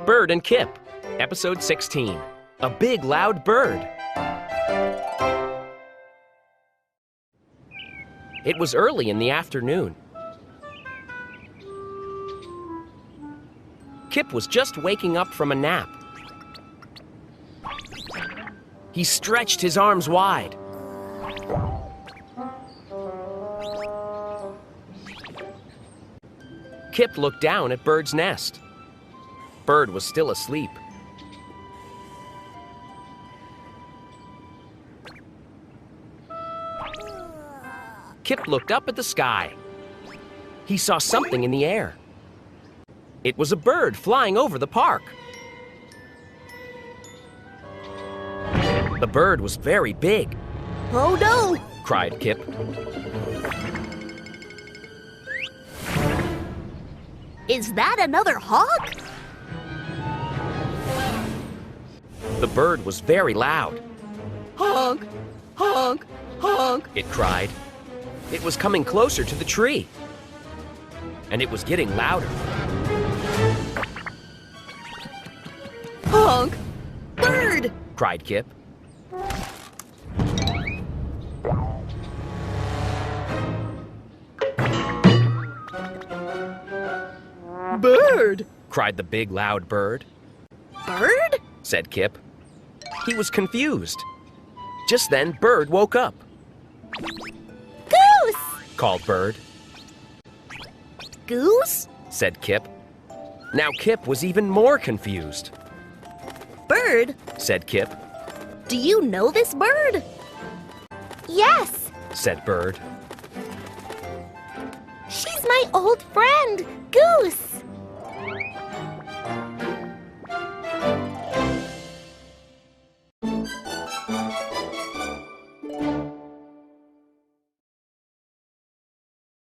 Bird and Kip, Episode 16. A Big Loud Bird. It was early in the afternoon. Kip was just waking up from a nap. He stretched his arms wide. Kip looked down at Bird's nest. Bird was still asleep. Kip looked up at the sky. He saw something in the air. It was a bird flying over the park. The bird was very big. Oh no! Cried Kip. Is that another hawk? The bird was very loud. Honk! Honk! Honk! It cried. It was coming closer to the tree. And it was getting louder. Honk! Bird! Cried Kip. Bird! Cried the big loud bird. Bird? Said Kip. He was confused. Just then, Bird woke up. Goose! Called Bird. Goose? Said Kip. Now Kip was even more confused. Bird? Said Kip. Do you know this bird? Yes! Said Bird. She's my old friend, Goose!